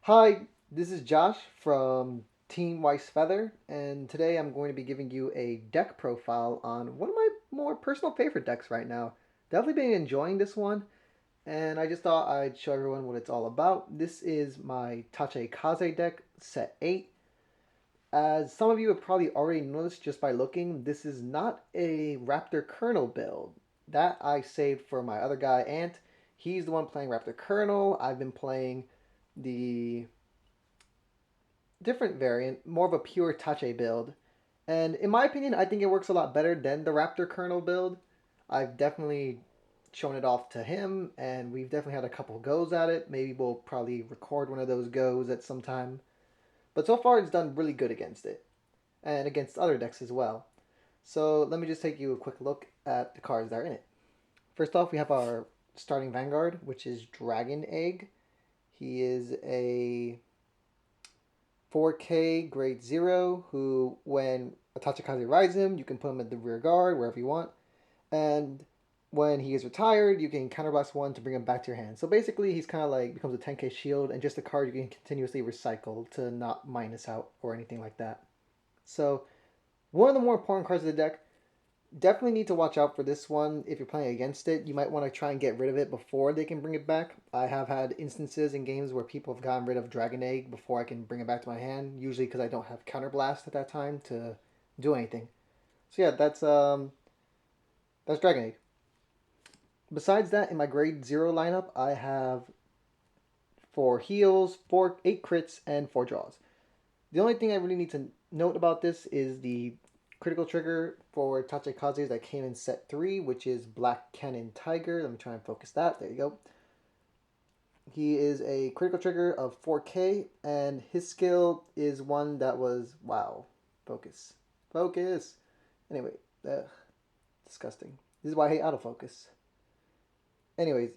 Hi, this is Josh from Team Weiss Feather, and today I'm going to be giving you a deck profile on one of my more personal favorite decks right now. Definitely been enjoying this one, and I just thought I'd show everyone what it's all about. This is my Tachikaze deck, set 8. As some of you have probably already noticed just by looking, this is not a Raptor Kernel build. That I saved for my other guy, Ant. He's the one playing Raptor Kernel. I've been playing the different variant, more of a pure Tache build. And in my opinion, I think it works a lot better than the Raptor kernel build. I've definitely shown it off to him, and we've definitely had a couple goes at it. Maybe we'll probably record one of those goes at some time. But so far, it's done really good against it, and against other decks as well. So let me just take you a quick look at the cards that are in it. First off, we have our starting Vanguard, which is Dragon Egg. He is a 4K grade 0 who, when a Tachikaze rides him, you can put him at the rear guard, wherever you want. And when he is retired, you can counterblast 1 to bring him back to your hand. So basically, he's kind of like becomes a 10k shield and just a card you can continuously recycle to not minus out or anything like that. So, one of the more important cards of the deck. Definitely need to watch out for this one if you're playing against it. You might want to try and get rid of it before they can bring it back. I have had instances in games where people have gotten rid of Dragon Egg before I can bring it back to my hand, usually because I don't have Counterblast at that time to do anything. So yeah, that's Dragon Egg. Besides that, in my grade 0 lineup, I have 4 heals, 8 crits, and 4 draws. The only thing I really need to note about this is the critical trigger for Tachikaze that came in set 3, which is Black Cannon Tiger. Let me try and focus that. There you go. He is a critical trigger of 4k, and his skill is one that was, wow, focus. Focus! Anyway, disgusting. This is why I hate autofocus. Anyways,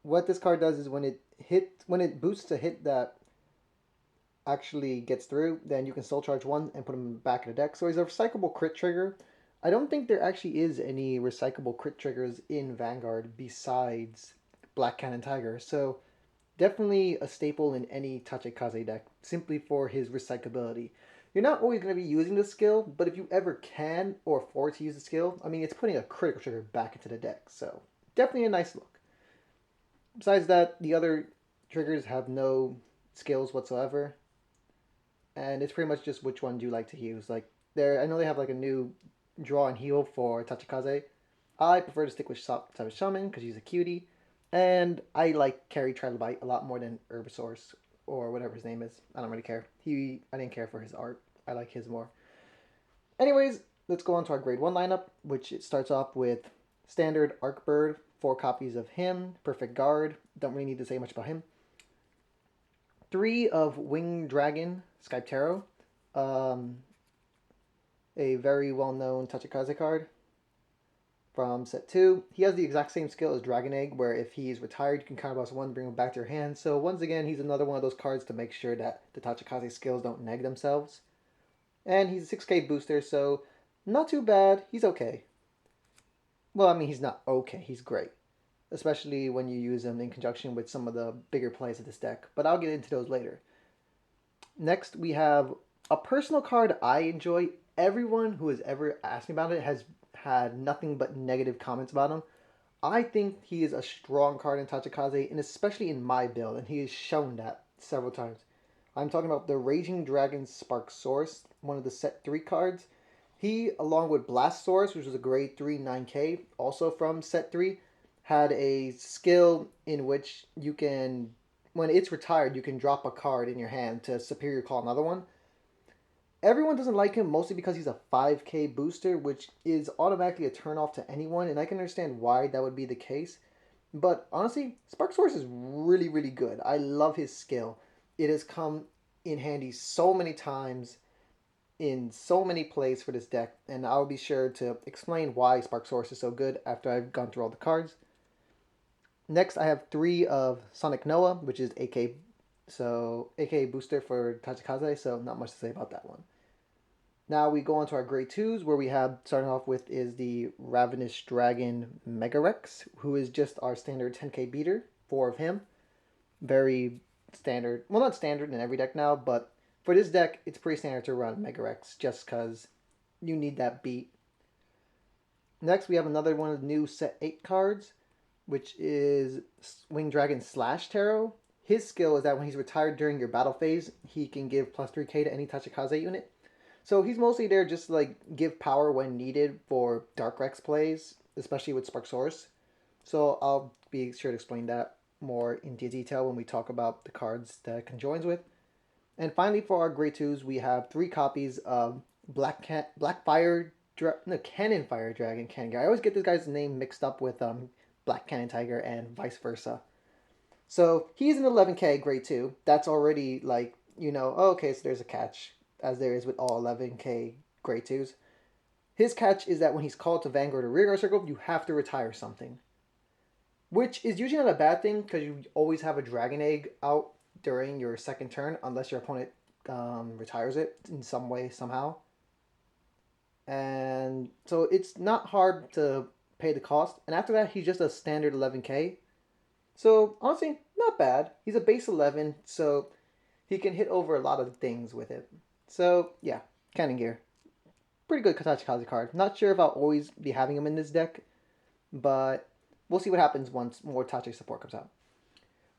what this card does is when it boosts a hit that actually gets through, then you can still charge 1 and put him back in the deck. So he's a recyclable crit trigger. I don't think there actually is any recyclable crit triggers in Vanguard besides Black Cannon Tiger. So definitely a staple in any Tachikaze deck, simply for his recyclability. You're not always going to be using the skill, but if you ever can or afford to use the skill, I mean, it's putting a critical trigger back into the deck. So definitely a nice look. Besides that, the other triggers have no skills whatsoever, and it's pretty much just which one do you like to use. Like I know they have like a new draw and heal for Tachikaze. I prefer to stick with Type Shaman because he's a cutie, and I like Carry Trilobite a lot more than Herbisaurus or whatever his name is. I don't really care. I didn't care for his art. I like his more. Anyways, let's go on to our grade 1 lineup, which it starts off with standard Arcbird, 4 copies of him, Perfect Guard. Don't really need to say much about him. 3 of Winged Dragon, Skyptero. Um, a very well-known Tachikaze card from set 2. He has the exact same skill as Dragon Egg, where if he's retired, you can counterblast 1, bring him back to your hand. So once again, he's another one of those cards to make sure that the Tachikaze skills don't neg themselves. And he's a 6k booster, so not too bad. He's okay. Well, I mean, he's not okay. He's great. Especially when you use him in conjunction with some of the bigger plays of this deck. But I'll get into those later. Next, we have a personal card I enjoy. Everyone who has ever asked me about it has had nothing but negative comments about him. I think he is a strong card in Tachikaze, and especially in my build, and he has shown that several times. I'm talking about the Raging Dragon Spark Source, one of the set 3 cards. He, along with Blast Source, which was a grade 3 9k, also from set 3, had a skill in which you can, when it's retired, you can drop a card in your hand to Superior Call another one. Everyone doesn't like him mostly because he's a 5k booster, which is automatically a turnoff to anyone, and I can understand why that would be the case. But honestly, Spark Source is really, really good. I love his skill. It has come in handy so many times in so many plays for this deck, and I'll be sure to explain why Spark Source is so good after I've gone through all the cards. Next, I have 3 of Sonic Noah, which is AK, so AK booster for Tachikaze, so not much to say about that one. Now we go on to our grade 2s, where we have, starting off with, is the Ravenous Dragon Megarex, who is just our standard 10k beater, 4 of him. Very standard. Well, not standard in every deck now, but for this deck, it's pretty standard to run Mega Rex just because you need that beat. Next, we have another one of the new set 8 cards, which is Winged Dragon Slash Tarot. His skill is that when he's retired during your battle phase, he can give plus 3k to any Tachikaze unit. So he's mostly there just to like give power when needed for Dark Rex plays, especially with Sparksaurus. So I'll be sure to explain that more into detail when we talk about the cards that it conjoins with. And finally, for our grade twos, we have 3 copies of Black Fire, no, Cannon Fire Dragon Cannon Guy. I always get this guy's name mixed up with Black Cannon Tiger and vice versa. So he's an 11k grade two. That's already like oh, okay, so there's a catch, as there is with all 11k grade twos. His catch is that when he's called to Vanguard or Rearguard Circle, you have to retire something, which is usually not a bad thing because you always have a Dragon Egg out during your second turn unless your opponent retires it in some way, somehow. And so it's not hard to pay the cost. And after that, he's just a standard 11k. So honestly, not bad. He's a base 11, so he can hit over a lot of things with it. So yeah, Cannon Gear. Pretty good Tachikaze card. Not sure if I'll always be having him in this deck, but we'll see what happens once more Tachi support comes out.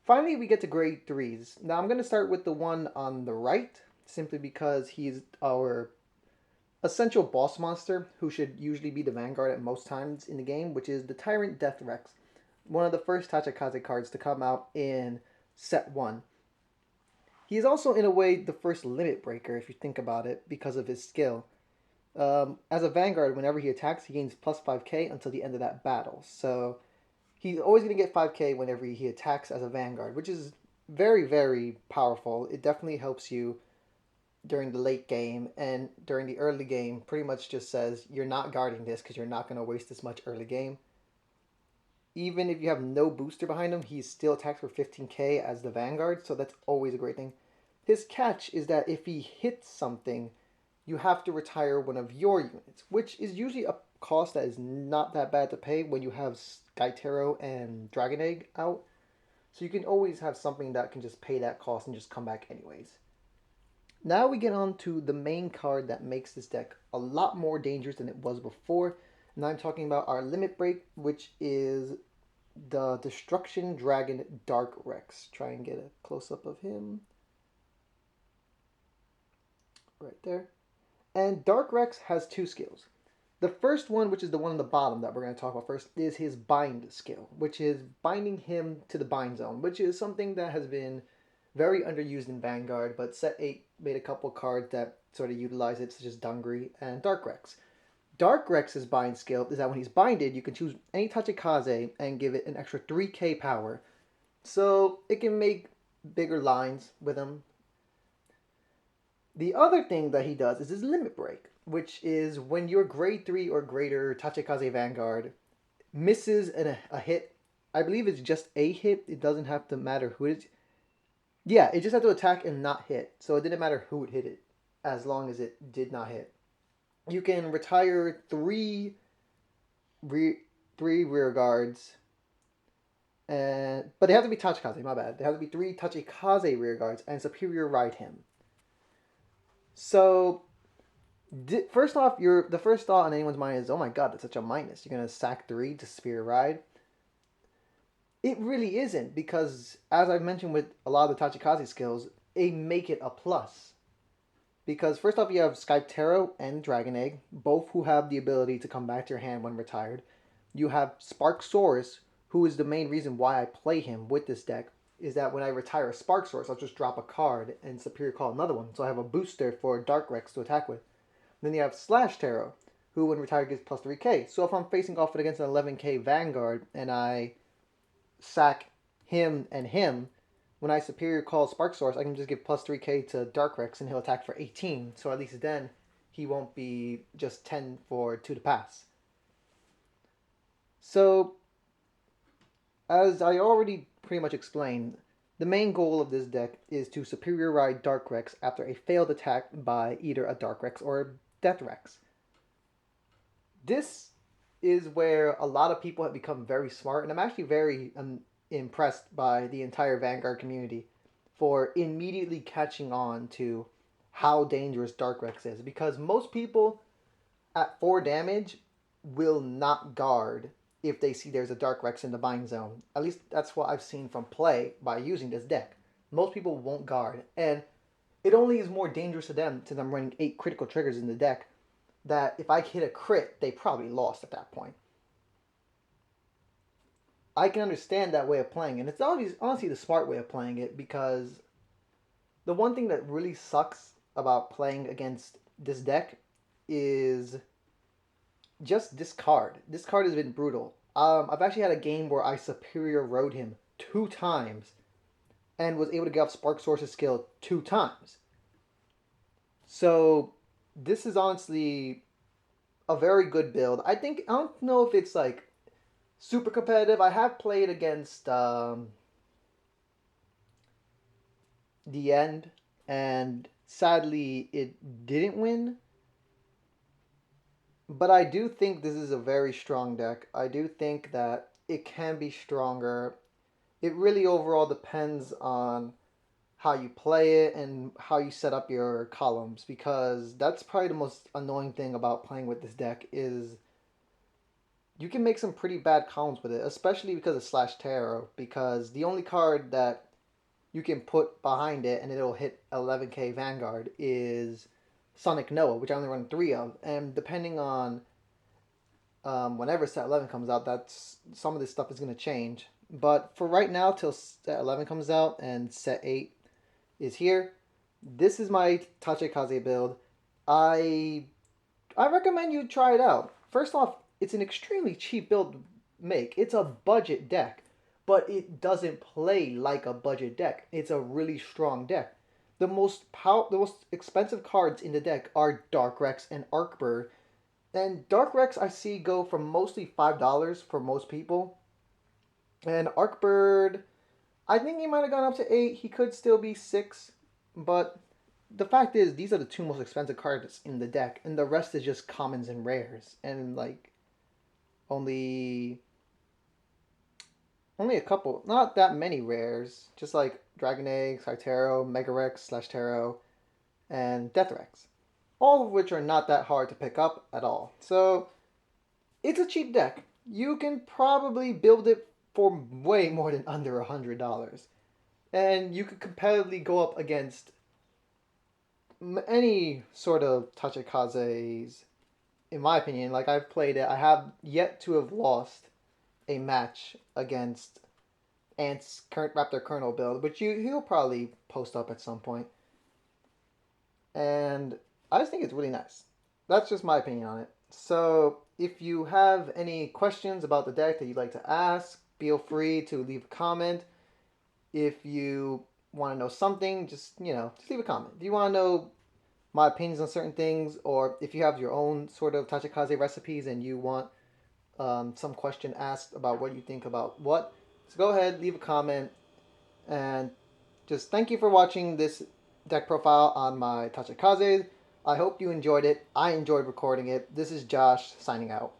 Finally, we get to grade 3s. Now I'm going to start with the one on the right, simply because he's our essential boss monster who should usually be the vanguard at most times in the game, which is the Tyrant Deathrex, one of the first Tachikaze cards to come out in set 1. He is also, in a way, the first limit breaker, if you think about it, because of his skill. As a vanguard, whenever he attacks, he gains plus 5k until the end of that battle. So he's always going to get 5k whenever he attacks as a vanguard, which is very, very powerful. It definitely helps you during the late game, and during the early game pretty much just says you're not guarding this because you're not going to waste this much early game. Even if you have no booster behind him, he still attacks for 15k as the vanguard, so that's always a great thing. His catch is that if he hits something, you have to retire one of your units, which is usually a cost that is not that bad to pay when you have Skytero and Dragon Egg out. So you can always have something that can just pay that cost and just come back anyways. Now we get on to the main card that makes this deck a lot more dangerous than it was before. And I'm talking about our limit break, which is the Destruction Dragon Dark Rex. Try and get a close-up of him. Right there. And Dark Rex has 2 skills. The first one, which is the one on the bottom that we're going to talk about first, is his Bind skill, which is binding him to the Bind Zone, which is something that has been very underused in Vanguard, but Set 8 made a couple cards that sort of utilize it, such as Dungry and Dark Rex. Dark Rex's Bind skill is that when he's binded, you can choose any Tachikaze and give it an extra 3k power. So it can make bigger lines with him. The other thing that he does is his Limit Break, which is when your grade 3 or greater Tachikaze Vanguard misses a hit. I believe it's just a hit. It doesn't have to matter who it is. Yeah, it just had to attack and not hit. So it didn't matter who it hit it, as long as it did not hit. You can retire three rear guards, but they have to be Tachikaze, my bad. They have to be 3 Tachikaze rear guards and superior ride him. So first off, the first thought on anyone's mind is, oh my god, that's such a minus. You're going to sack 3 to superior ride. It really isn't, because as I've mentioned with a lot of the Tachikaze skills, they make it a plus. Because first off, you have Skytero and Dragon Egg, both who have the ability to come back to your hand when retired. You have Sparksaurus, who is the main reason why I play him with this deck, is that when I retire a Sparksaurus, I'll just drop a card and superior call another one. So I have a booster for Dark Rex to attack with. Then you have Slash Tarot, who when retired gives plus 3k. So if I'm facing off against an 11k Vanguard and I sack him and him, when I superior call Sparksaurus, I can just give plus 3k to Dark Rex and he'll attack for 18. So at least then he won't be just 10 for 2 to pass. So, as I already pretty much explained, the main goal of this deck is to superior ride Dark Rex after a failed attack by either a Dark Rex or a Deathrex. This is where a lot of people have become very smart, and I'm actually very impressed by the entire Vanguard community for immediately catching on to how dangerous Darkrex is, because most people at 4 damage will not guard if they see there's a Darkrex in the bind zone. At least that's what I've seen from play by using this deck. Most people won't guard, and it only is more dangerous to them running 8 critical triggers in the deck, that if I hit a crit, they probably lost at that point. I can understand that way of playing, and it's always honestly the smart way of playing it, because the one thing that really sucks about playing against this deck is just discard. Discard has been brutal. I've actually had a game where I superior rode him 2 times and was able to get off Spark Source's skill 2 times. So this is honestly a very good build. I don't know if it's like super competitive. I have played against the end, and sadly it didn't win. But I do think this is a very strong deck. I do think that it can be stronger. It really overall depends on how you play it and how you set up your columns, because that's probably the most annoying thing about playing with this deck is you can make some pretty bad columns with it, especially because of Slash Tarot, because the only card that you can put behind it and it'll hit 11k Vanguard is Sonic Noah, which I only run 3 of, and depending on whenever set 11 comes out, that's some of this stuff is going to change. But for right now, till set 11 comes out and set 8 is here, this is my Tachikaze build. I recommend you try it out. First off, it's an extremely cheap build to make. It's a budget deck, but it doesn't play like a budget deck. It's a really strong deck. The most expensive cards in the deck are Darkrex and Arcbird. And Darkrex I see go from mostly $5 for most people. And Arcbird, I think he might have gone up to 8. He could still be 6. But the fact is, these are the 2 most expensive cards in the deck. And the rest is just commons and rares. And like, only a couple, not that many rares. Just like Dragon Egg, Cytero, Megarex, Slash Tarot, and Deathrex. All of which are not that hard to pick up at all. So, it's a cheap deck. You can probably build it for way more than under $100. And you could competitively go up against any sort of Tachikazes, in my opinion. Like, I've played it. I have yet to have lost a match against Ant's current Raptor Colonel build, which he'll probably post up at some point. And I just think it's really nice. That's just my opinion on it. So if you have any questions about the deck that you'd like to ask, feel free to leave a comment. If you want to know something, just leave a comment. If you want to know my opinions on certain things, or if you have your own sort of Tachikaze recipes and you want some question asked about what you think about what, so go ahead, leave a comment, and just thank you for watching this deck profile on my Tachikaze. I hope you enjoyed it. I enjoyed recording it. This is Josh signing out.